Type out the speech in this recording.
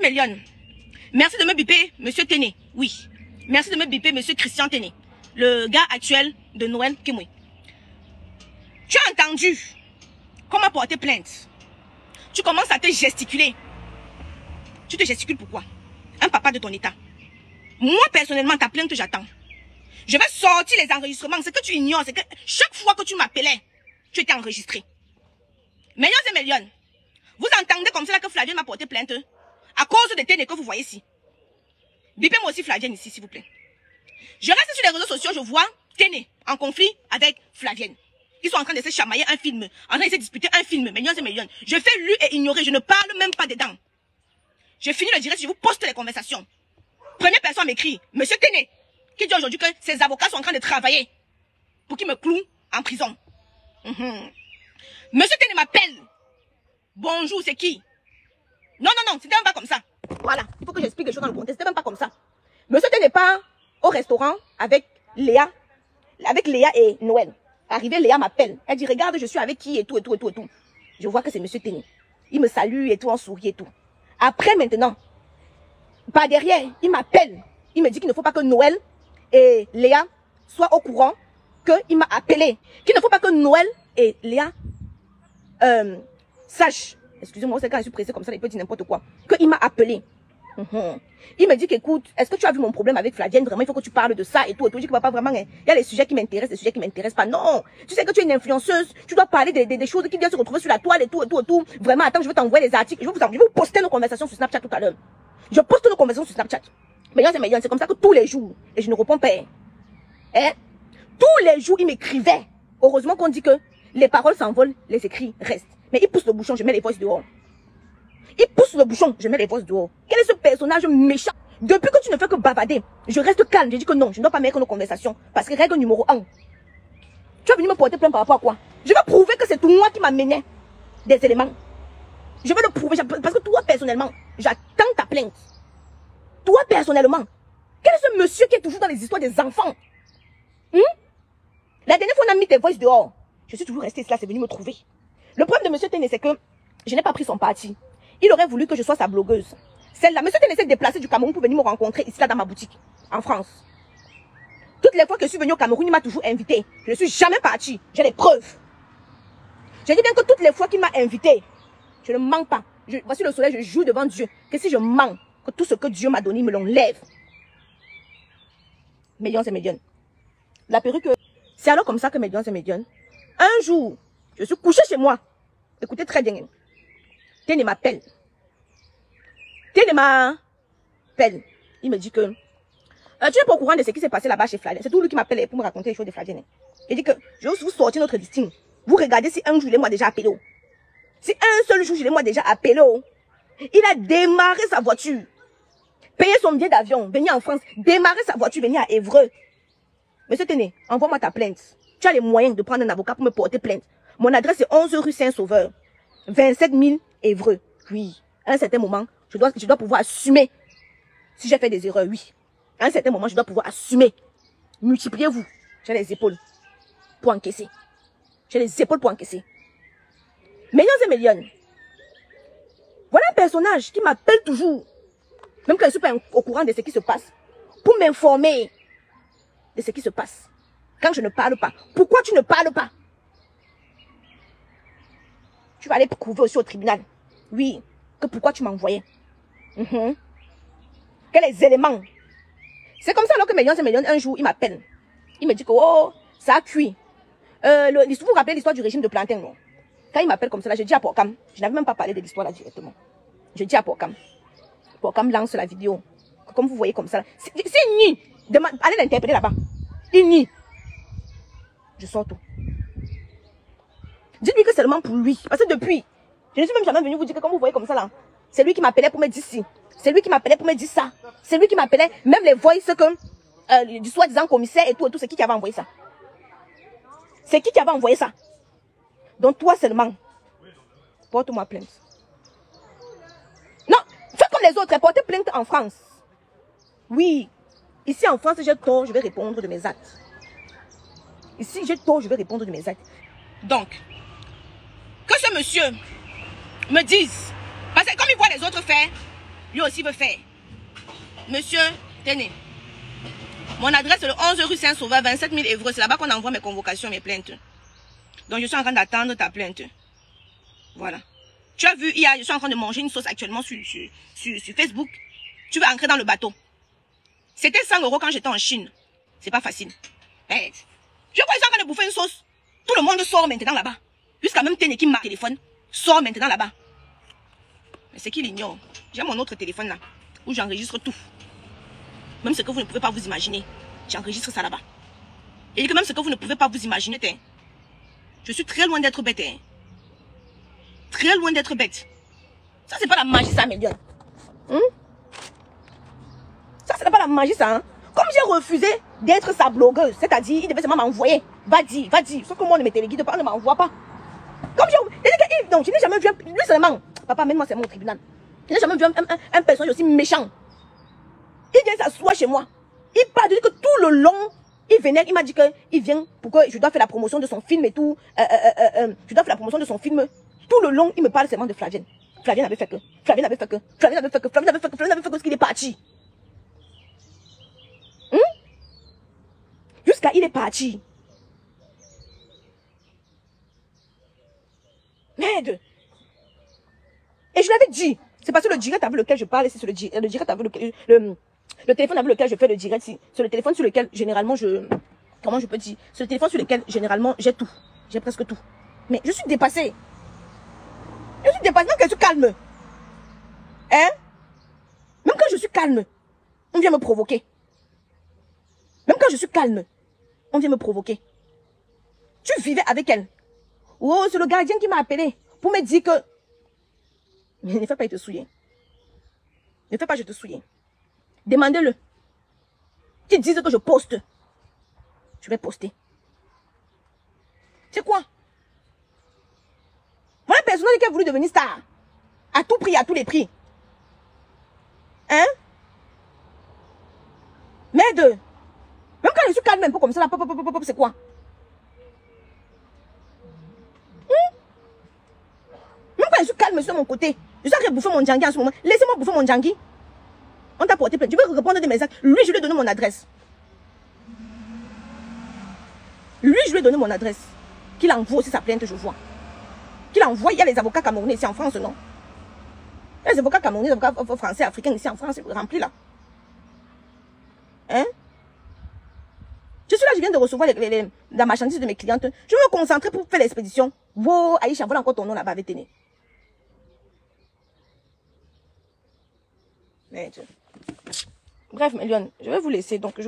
Million. Merci de me biper, monsieur Téné. Oui. Merci de me biper, monsieur Christian Téné. Le gars actuel de Noël Kimoui. Tu as entendu comment porter plainte. Tu commences à te gesticuler. Tu te gesticules pourquoi? Un papa de ton état. Moi, personnellement, ta plainte, j'attends. Je vais sortir les enregistrements. Ce que tu ignores, c'est que chaque fois que tu m'appelais, tu étais enregistré. Millions et millions. Vous entendez comme ça que Flavienne m'a porté plainte à cause des Téné que vous voyez ici. Bipez-moi aussi Flavienne ici, s'il vous plaît. Je reste sur les réseaux sociaux, je vois Téné en conflit avec Flavienne. Ils sont en train de se chamailler un film, en train de se disputer un film, millions et millions. Je fais lu et ignorer, je ne parle même pas dedans. Je finis le direct, je vous poste les conversations. Première personne m'écrit, monsieur Téné, qui dit aujourd'hui que ses avocats sont en train de travailler pour qu'il me cloue en prison. Monsieur Téné m'appelle. Bonjour, c'est qui? Non, c'était même pas comme ça. Voilà, il faut que j'explique les choses dans le contexte, c'était même pas comme ça. Monsieur Téné part au restaurant avec Léa et Noël. Arrivé, Léa m'appelle. Elle dit, regarde, je suis avec qui et tout. Je vois que c'est monsieur Téné. Il me salue et tout, on sourit et tout. Après, maintenant, par derrière, il m'appelle. Il me dit qu'il ne faut pas que Noël et Léa soient au courant qu'il m'a appelé. Qu'il ne faut pas que Noël et Léa sachent. Excusez-moi, c'est quand je suis pressée comme ça, il peut dire n'importe quoi. Qu'il m'a appelé. Il me dit qu'écoute, est-ce que tu as vu mon problème avec Flavienne? Vraiment, il faut que tu parles de ça et tout. Je dis que papa, vraiment, il y a les sujets qui m'intéressent, les sujets qui m'intéressent pas. Non, tu sais que tu es une influenceuse, tu dois parler des choses qui viennent se retrouver sur la toile et tout. Vraiment, attends, je vais t'envoyer les articles. Je vais vous poster nos conversations sur Snapchat tout à l'heure. Je poste nos conversations sur Snapchat. C'est comme ça que tous les jours, et je ne réponds pas. Hein? Tous les jours, il m'écrivait. Heureusement qu'on dit que les paroles s'envolent, les écrits restent. Mais il pousse le bouchon, je mets les voix dehors. Il pousse le bouchon, je mets les voix dehors. Quel est ce personnage méchant? Depuis que tu ne fais que bavader, je reste calme. Je dis que non, je ne dois pas mettre nos conversations. Parce que règle numéro 1. Tu es venu me porter plainte par rapport à quoi? Je vais prouver que c'est toi qui m'as mené des éléments. Je vais le prouver. Parce que toi, personnellement, j'attends ta plainte. Toi, personnellement, quel est ce monsieur qui est toujours dans les histoires des enfants? La dernière fois, on a mis tes voix dehors. Je suis toujours restée là, c'est venu me trouver. Le problème de monsieur Téné, c'est que je n'ai pas pris son parti. Il aurait voulu que je sois sa blogueuse. Celle-là, monsieur Téné s'est déplacé du Cameroun pour venir me rencontrer ici, là, dans ma boutique, en France. Toutes les fois que je suis venue au Cameroun, il m'a toujours invité. Je ne suis jamais partie. J'ai les preuves. Je dis bien que toutes les fois qu'il m'a invité, je ne mens pas. Voici le soleil, je jure devant Dieu que si je mens, que tout ce que Dieu m'a donné, il me l'enlève. Millions et millions. La perruque, c'est alors comme ça que millions et millions. Un jour, je suis couchée chez moi. Écoutez très bien. Téné m'appelle. Téné m'appelle. Il me dit que tu n'es pas au courant de ce qui s'est passé là-bas chez Flavienne. C'est tout lui qui m'appelle pour me raconter les choses de Flavienne. Il dit que je vais vous sortir notre listing. Vous regardez si un jour il est moi déjà appelé. Si un seul jour il est moi déjà appelé. Il a démarré sa voiture. Payé son billet d'avion. Venir en France. Démarrer sa voiture. Venir à Évreux. Monsieur Téné, envoie-moi ta plainte. Tu as les moyens de prendre un avocat pour me porter plainte. Mon adresse est 11 rue Saint-Sauveur. 27 000 Évreux. Oui. À un certain moment, je dois pouvoir assumer. Si j'ai fait des erreurs, oui. À un certain moment, je dois pouvoir assumer. Multipliez-vous. J'ai les épaules pour encaisser. J'ai les épaules pour encaisser. Millions et millions. Voilà un personnage qui m'appelle toujours. Même quand je ne suis pas au courant de ce qui se passe. Pour m'informer de ce qui se passe. Quand je ne parle pas. Pourquoi tu ne parles pas? Tu vas aller prouver aussi au tribunal. Oui. Que pourquoi tu m'as envoyé. Quels les éléments? C'est comme ça alors que millions et millions, un jour, il m'appelle. Il me dit que, oh, ça a cuit. Vous vous rappelez l'histoire du régime de Plantain, non? Quand il m'appelle comme ça, là, je dis à Porcam. Je n'avais même pas parlé de l'histoire là directement. Je dis à Porcam. Porcam lance la vidéo. Comme vous voyez comme ça. C'est une nid. Allez l'interpeller là-bas. Il nie. Je sors tout. Dites-lui que c'est seulement pour lui. Parce que depuis, je ne suis même jamais venu vous dire que comme vous voyez comme ça là, c'est lui qui m'appelait pour me dire ci. C'est lui qui m'appelait pour me dire ça. C'est lui qui m'appelait, même les voices que, du soi-disant commissaire et tout, c'est qui avait envoyé ça? C'est qui avait envoyé ça? Donc toi seulement, porte-moi plainte. Non, fais comme les autres, portez plainte en France. Oui, ici en France, j'ai tort, je vais répondre de mes actes. Ici, j'ai tort, je vais répondre de mes actes. Donc, que ce monsieur me dise, parce que comme il voit les autres faire, Lui aussi veut faire. Monsieur, tenez. Mon adresse est le 11 rue Saint-Sauveur, 27 000 Évreux. C'est là-bas qu'on envoie mes convocations, mes plaintes. Donc, je suis en train d'attendre ta plainte. Voilà. Tu as vu, je suis en train de manger une sauce actuellement sur Facebook. Tu vas entrer dans le bateau. C'était 100 € quand j'étais en Chine. C'est pas facile. Hey, je crois qu'ils sont en train de bouffer une sauce. Tout le monde sort maintenant là-bas. Jusqu'à même Téné qui m'a téléphone. Sort maintenant là-bas. Mais c'est qu'il ignore. J'ai mon autre téléphone là. Où j'enregistre tout. Même ce que vous ne pouvez pas vous imaginer. J'enregistre ça là-bas. Et que même ce que vous ne pouvez pas vous imaginer. Je suis très loin d'être bête. Très loin d'être bête. Ça, c'est pas la magie, ça, Médiane. Ça, c'est pas la magie, ça. Hein? Comme j'ai refusé d'être sa blogueuse, c'est-à-dire, il devait seulement m'envoyer. Va dire, va dire. Sauf que moi, on ne me téléguide pas, on ne m'envoie pas. Comme j'ai... Non, je n'ai jamais vu... Lui seulement. Papa, même moi, c'est mon tribunal. Je n'ai jamais vu un personnage aussi méchant. Il vient s'asseoir chez moi. Il parle de dire que tout le long, il venait, il m'a dit qu'il vient pour que je dois faire la promotion de son film et tout. Je dois faire la promotion de son film. Tout le long, il me parle seulement de Flavienne. Flavienne avait fait que. Flavienne avait fait que. Flavienne avait fait que. Flavienne avait fait que. Flavienne avait fait que parce qu'il est parti. Jusqu'à il est parti. Merde. Et je l'avais dit. C'est parce que le direct avec lequel je parle, c'est le direct avec lequel... Le téléphone avec lequel je fais le direct, c'est le téléphone sur lequel, généralement, comment je peux dire? C'est le téléphone sur lequel, généralement, j'ai tout. J'ai presque tout. Mais je suis dépassée. Je suis dépassée, même quand je suis calme. Hein? Même quand je suis calme, on vient me provoquer. Même quand je suis calme, on vient me provoquer. Tu vivais avec elle. Oh, c'est le gardien qui m'a appelé pour me dire que... Mais ne fais pas, il te souille. Ne fais pas, je te souille. Demandez-le. Qu'ils disent que je poste. Je vais poster. C'est quoi? Voilà un personnage qui a voulu devenir star. À tout prix, à tous les prix. Hein? Merde. Même quand je suis calme un peu comme ça, là, pop, c'est quoi? Même quand je suis calme sur mon côté, je suis en train de bouffer mon djangui en ce moment. Laissez-moi bouffer mon djangui. On t'a porté plainte. Tu veux répondre à des messages. Lui, je lui ai donné mon adresse. Lui, je lui ai donné mon adresse. Qu'il envoie aussi sa plainte, je vois. Qu'il envoie, il y a les avocats camerounais ici en France, non? Il y a les avocats camerounais, les avocats français, africains ici en France, remplis là. Hein? Je suis là, je viens de recevoir la marchandise de mes clientes. Je veux me concentrer pour faire l'expédition. Wow, Aïcha, voilà encore ton nom là-bas avec Téné. Bref, Méliane, je vais vous laisser. Donc,